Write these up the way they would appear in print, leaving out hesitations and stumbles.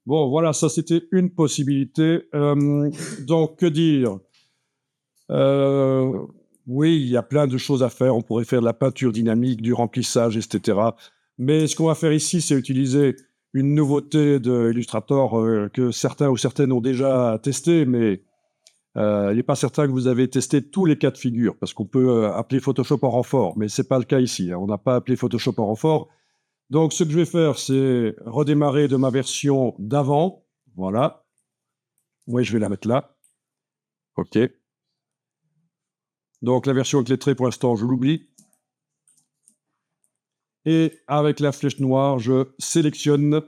Bon, voilà, ça c'était une possibilité. Donc, que dire? Euh, oui, il y a plein de choses à faire. On pourrait faire de la peinture dynamique, du remplissage, etc. Mais ce qu'on va faire ici, c'est utiliser une nouveauté de Illustrator que certains ou certaines ont déjà testé, mais il n'est pas certain que vous avez testé tous les cas de figure, parce qu'on peut appeler Photoshop en renfort, mais ce n'est pas le cas ici, hein. On n'a pas appelé Photoshop en renfort. Donc, ce que je vais faire, c'est redémarrer de ma version d'avant. Voilà. Oui, je vais la mettre là. OK. Donc, la version avec les traits, pour l'instant, je l'oublie. Et avec la flèche noire, je sélectionne.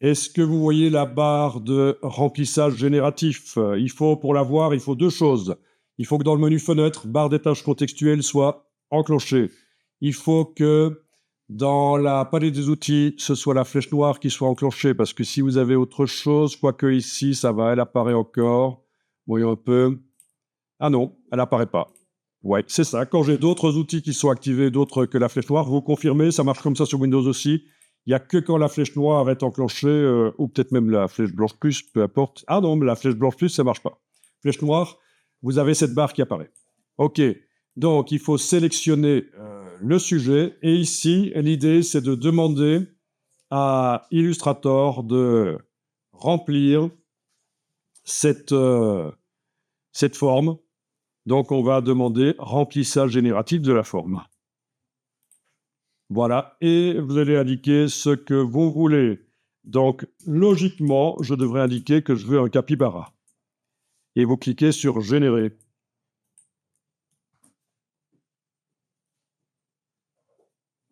Est-ce que vous voyez la barre de remplissage génératif? Il faut, pour la voir, il faut deux choses. Il faut que dans le menu fenêtre, barre des tâches contextuelles soit enclenchée. Il faut que dans la palette des outils, ce soit la flèche noire qui soit enclenchée, parce que si vous avez autre chose, quoique ici, ça va, elle apparaît encore. Voyons un peu. Ah non, elle apparaît pas. Ouais, c'est ça. Quand j'ai d'autres outils qui sont activés, d'autres que la flèche noire, vous confirmez, ça marche comme ça sur Windows aussi. Il n'y a que quand la flèche noire est enclenchée, ou peut-être même la flèche blanche plus, peu importe. Ah non, mais la flèche blanche plus, ça marche pas. Flèche noire, vous avez cette barre qui apparaît. OK. Donc, il faut sélectionner le sujet. Et ici, l'idée, c'est de demander à Illustrator de remplir cette forme. Donc, on va demander remplissage génératif de la forme. Voilà, et vous allez indiquer ce que vous voulez. Donc, logiquement, je devrais indiquer que je veux un capybara. Et vous cliquez sur Générer.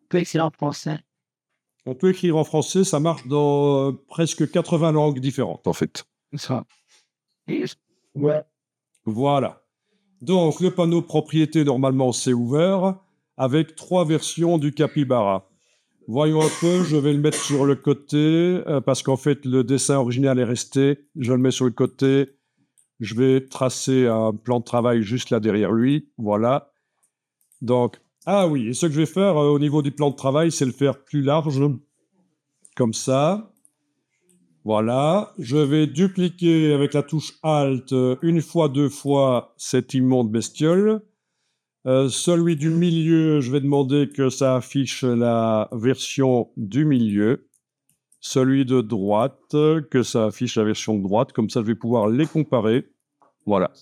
On peut écrire en français. On peut écrire en français, ça marche dans presque 80 langues différentes, en fait. Ça. Ouais. Voilà. Donc, le panneau propriété, normalement, c'est ouvert, avec 3 versions du capybara. Voyons un peu, je vais le mettre sur le côté, parce qu'en fait, le dessin original est resté. Je le mets sur le côté. Je vais tracer un plan de travail juste là derrière lui. Voilà. Donc, ah oui, et ce que je vais faire au niveau du plan de travail, c'est le faire plus large, comme ça. Voilà. Je vais dupliquer avec la touche Alt une fois, deux fois cette immonde bestiole. Celui du milieu, je vais demander que ça affiche la version du milieu. Celui de droite, que ça affiche la version de droite. Comme ça, je vais pouvoir les comparer. Voilà.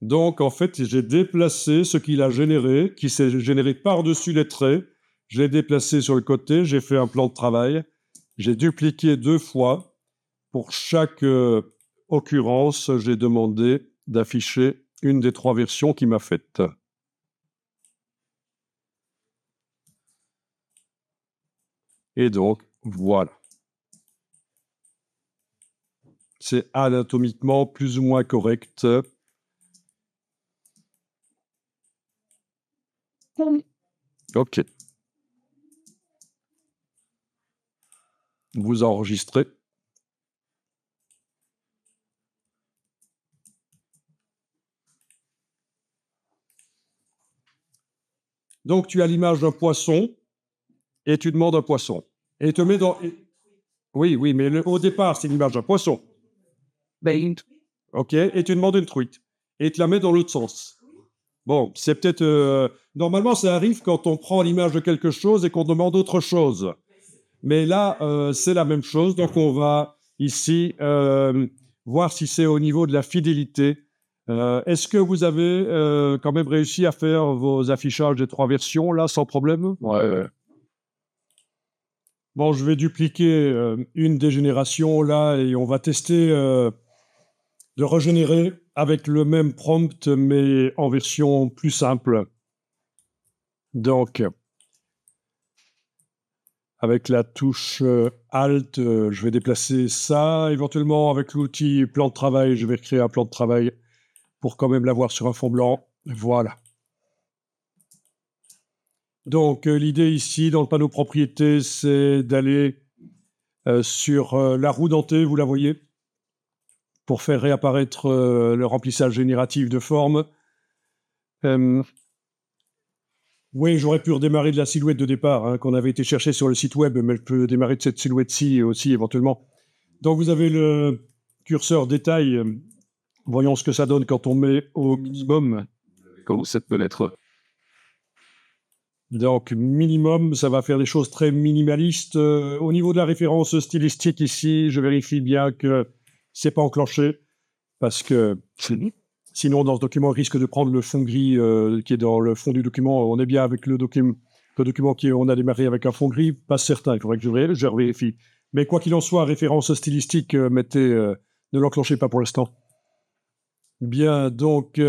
Donc, en fait, j'ai déplacé ce qu'il a généré, qui s'est généré par-dessus les traits. Je l'ai déplacé sur le côté, j'ai fait un plan de travail. J'ai dupliqué 2 fois. Pour chaque occurrence, j'ai demandé d'afficher une des 3 versions qu'il m'a faites. Et donc, voilà. C'est anatomiquement plus ou moins correct. OK. Vous enregistrez. Donc, tu as l'image d'un poisson et tu demandes un poisson. Et te met dans... Oui, oui, mais au départ, c'est l'image d'un poisson. OK, et tu demandes une truite. Et tu la mets dans l'autre sens. Bon, c'est peut-être... Normalement, ça arrive quand on prend l'image de quelque chose et qu'on demande autre chose. Mais là, c'est la même chose. Donc, on va ici voir si c'est au niveau de la fidélité. Est-ce que vous avez quand même réussi à faire vos affichages des 3 versions, là, sans problème? Ouais. Bon, je vais dupliquer une des générations, là, et on va tester de régénérer avec le même prompt, mais en version plus simple. Donc, avec la touche Alt, je vais déplacer ça. Éventuellement, avec l'outil plan de travail, je vais créer un plan de travail pour quand même l'avoir sur un fond blanc. Voilà. Donc, l'idée ici, dans le panneau propriété, c'est d'aller sur la roue dentée, vous la voyez, pour faire réapparaître le remplissage génératif de forme. Oui, j'aurais pu redémarrer de la silhouette de départ, hein, qu'on avait été chercher sur le site web, mais je peux démarrer de cette silhouette-ci aussi, éventuellement. Donc, vous avez le curseur détail. Voyons ce que ça donne quand on met au minimum. Comment ça peut être? Donc, minimum, ça va faire des choses très minimalistes. Au niveau de la référence stylistique ici, je vérifie bien que c'est pas enclenché, parce que sinon, dans ce document, il risque de prendre le fond gris qui est dans le fond du document. On est bien avec le document on a démarré avec un fond gris, pas certain, il faudrait que je vérifie. Mais quoi qu'il en soit, référence stylistique, ne l'enclenchez pas pour l'instant. Bien, donc,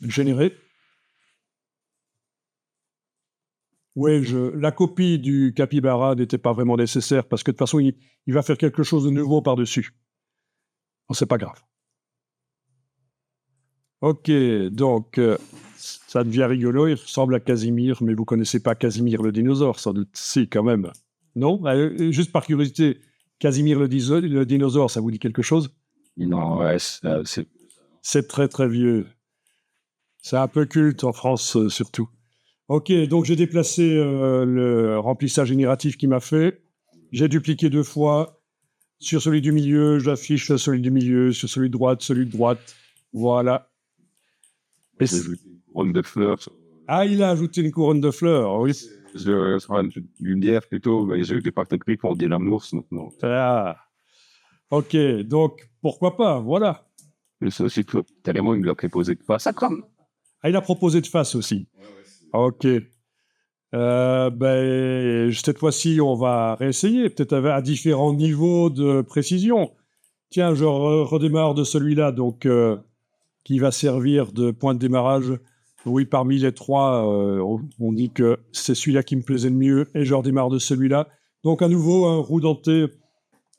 générer. Oui, la copie du capybara n'était pas vraiment nécessaire parce que de toute façon, il va faire quelque chose de nouveau par-dessus. Bon, c'est pas grave. Ok, donc, ça devient rigolo. Il ressemble à Casimir, mais vous connaissez pas Casimir le dinosaure, sans doute. Si, quand même. Non? Juste par curiosité, Casimir le dinosaure, ça vous dit quelque chose? Non, ouais, c'est... C'est très très vieux. C'est un peu culte en France, surtout. Ok, donc j'ai déplacé le remplissage génératif qu'il m'a fait. J'ai dupliqué 2 fois. Sur celui du milieu, j'affiche celui du milieu. Sur celui de droite, celui de droite. Voilà. Et J'ai vu une couronne de fleurs. ah, il a ajouté une couronne de fleurs, oui. Je serai une lumière plutôt, mais j'ai eu des parties pris pour dire l'amour maintenant. Ah. Ok, donc pourquoi pas, voilà. Le seul, c'est que tellement il me l'a proposé de face. Ah, il a proposé de face aussi. Ok. Cette fois-ci, on va réessayer, peut-être à différents niveaux de précision. Tiens, je redémarre de celui-là, donc qui va servir de point de démarrage. Oui, parmi les trois, on dit que c'est celui-là qui me plaisait le mieux, et je redémarre de celui-là. Donc à nouveau, un roue dentée.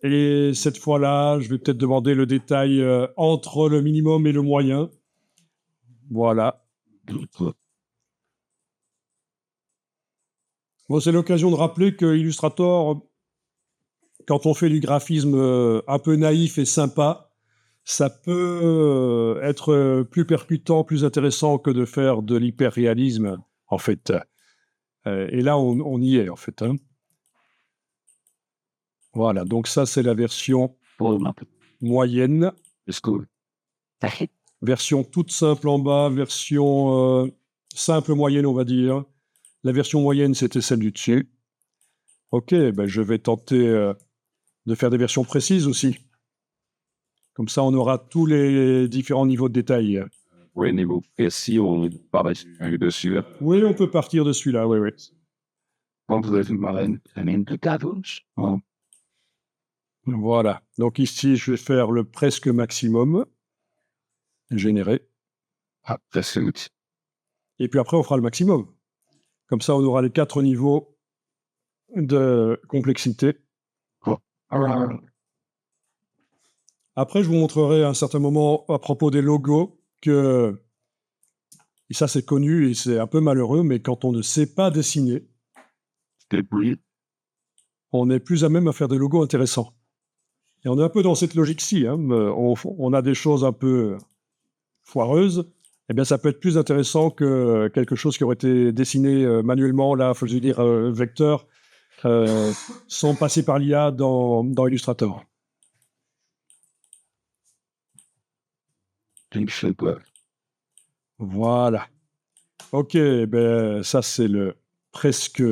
Et cette fois-là, je vais peut-être demander le détail entre le minimum et le moyen. Voilà. Bon, c'est l'occasion de rappeler que Illustrator, quand on fait du graphisme un peu naïf et sympa, ça peut être plus percutant, plus intéressant que de faire de l'hyperréalisme, en fait. Et là, on y est, en fait. Hein. Voilà, donc ça, c'est la version moyenne. Version toute simple en bas, version simple moyenne, on va dire. La version moyenne, c'était celle du dessus. Ok, ben je vais tenter de faire des versions précises aussi. Comme ça, on aura tous les différents niveaux de détail. Oui, niveau précis, on parle dessus. Oui, on peut partir de celui-là, oui, oui. Quand vous avez une marraine, ça mène tout à gauche. Voilà. Donc ici, je vais faire le presque maximum. Générer. Ah, presque. Et puis après, on fera le maximum. Comme ça, on aura les 4 niveaux de complexité. Après, je vous montrerai à un certain moment, à propos des logos, que, et ça c'est connu et c'est un peu malheureux, mais quand on ne sait pas dessiner, on est plus à même à faire des logos intéressants. Et on est un peu dans cette logique-ci. Hein. On a des choses un peu foireuses, eh bien ça peut être plus intéressant que quelque chose qui aurait été dessiné manuellement, là, je veux dire, vecteur, sans passer par l'IA dans Illustrator. Voilà. Ok, ben ça c'est le presque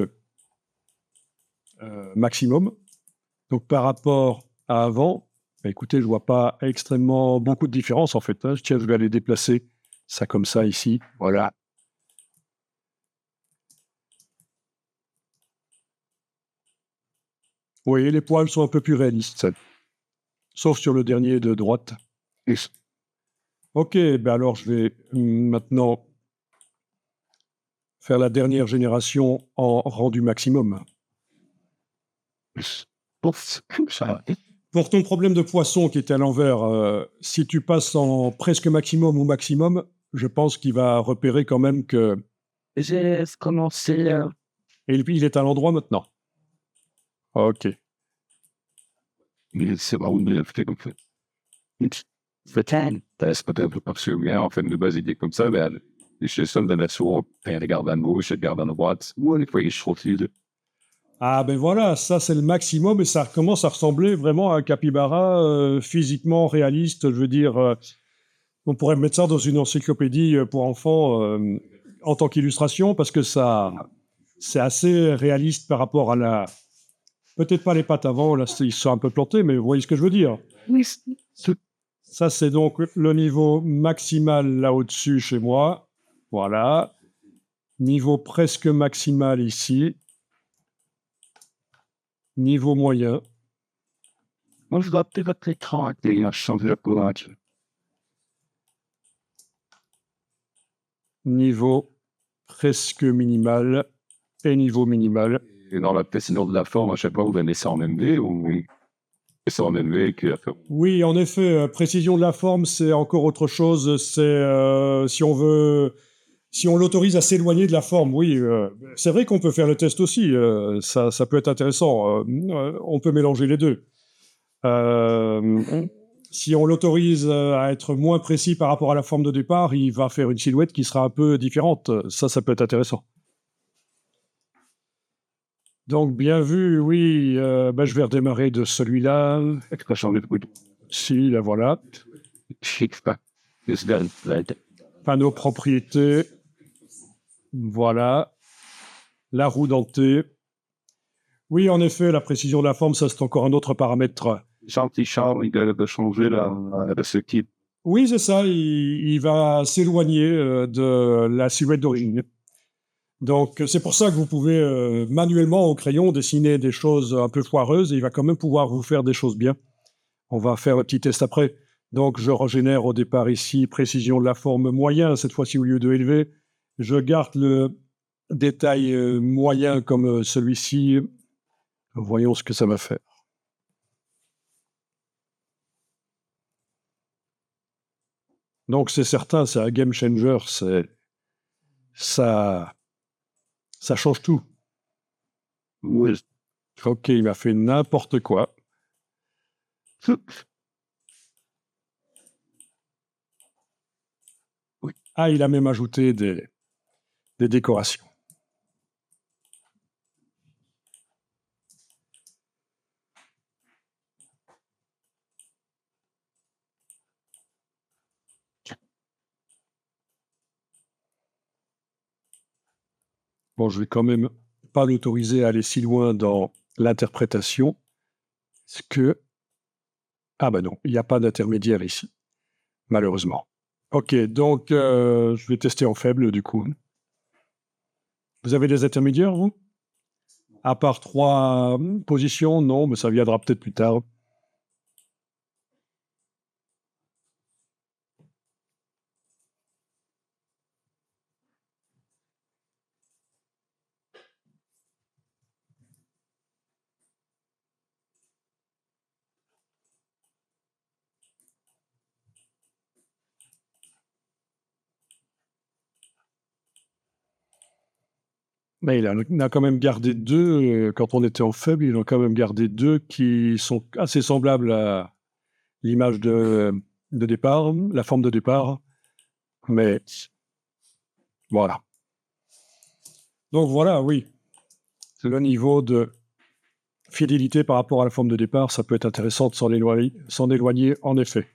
maximum. Donc par rapport à avant, ben, écoutez, je vois pas extrêmement beaucoup de différence en fait. Hein. Tiens, je vais aller déplacer ça comme ça ici. Voilà. Vous voyez, les poils sont un peu plus réalistes. Sauf sur le dernier de droite. Ok, ben alors je vais maintenant faire la dernière génération en rendu maximum. Pour ton problème de poisson qui était à l'envers, si tu passes en presque maximum ou maximum, je pense qu'il va repérer quand même que... J'ai commencé Et il est à l'endroit maintenant. Ok. Mais c'est pas où il a fait comme ça. peut-être. C'est peut-être absolument, en fait, de base, il est comme ça, mais Je sonne de la sourd, et regarde à gauche, je regarde à droite. Ou des fois, je refuse. Ah ben voilà, ça c'est le maximum et ça commence à ressembler vraiment à un capybara physiquement réaliste. Je veux dire, on pourrait mettre ça dans une encyclopédie pour enfants en tant qu'illustration parce que ça, c'est assez réaliste par rapport à la... Peut-être pas les pattes avant, là ils se sont un peu plantés, mais vous voyez ce que je veux dire. Oui, Ça c'est donc le niveau maximal là au-dessus chez moi. Voilà. Niveau presque maximal ici. Niveau moyen. moi je dois peut-être votre écran. Et il a changé la couleur. Niveau presque minimal et niveau minimal. Et dans la précision de la forme, à chaque fois, vous donnez ça en MV ou c'est en MV qui a fait. Oui, en effet, précision de la forme, c'est encore autre chose. C'est si on veut, si on l'autorise à s'éloigner de la forme, oui. C'est vrai qu'on peut faire le test aussi. Ça peut être intéressant. On peut mélanger les deux. Si on l'autorise à être moins précis par rapport à la forme de départ, il va faire une silhouette qui sera un peu différente. Ça peut être intéressant. Donc, bien vu, oui. Je vais redémarrer de celui-là. Tu peux changer de coude. Si, là, voilà. Je sais pas. C'est bien. Panneau propriété. Voilà. La roue dentée. Oui, en effet, la précision de la forme, ça, c'est encore un autre paramètre. Gentil Charles, il de changer ce kit. Oui, c'est ça. Il va s'éloigner de la silhouette d'origine. Donc, c'est pour ça que vous pouvez manuellement au crayon dessiner des choses un peu foireuses et il va quand même pouvoir vous faire des choses bien. On va faire un petit test après. Donc, je régénère au départ ici, précision de la forme moyen, cette fois-ci au lieu de élevé. Je garde le détail moyen comme celui-ci. Voyons ce que ça va faire. Donc, c'est certain, c'est un game changer. Ça change tout. Oui. Ok, il m'a fait n'importe quoi. Oui. Ah, il a même ajouté des décorations. Bon, je vais quand même pas l'autoriser à aller si loin dans l'interprétation, parce que... Ah ben non, il n'y a pas d'intermédiaire ici, malheureusement. Ok, donc je vais tester en faible, du coup. Vous avez des intermédiaires, vous? À part 3 positions, non, mais ça viendra peut-être plus tard. Mais il en a quand même gardé 2, quand on était en faible, il en a quand même gardé 2 qui sont assez semblables à l'image de départ, la forme de départ, mais voilà. Donc voilà, oui, le niveau de fidélité par rapport à la forme de départ, ça peut être intéressant de s'en éloigner en effet.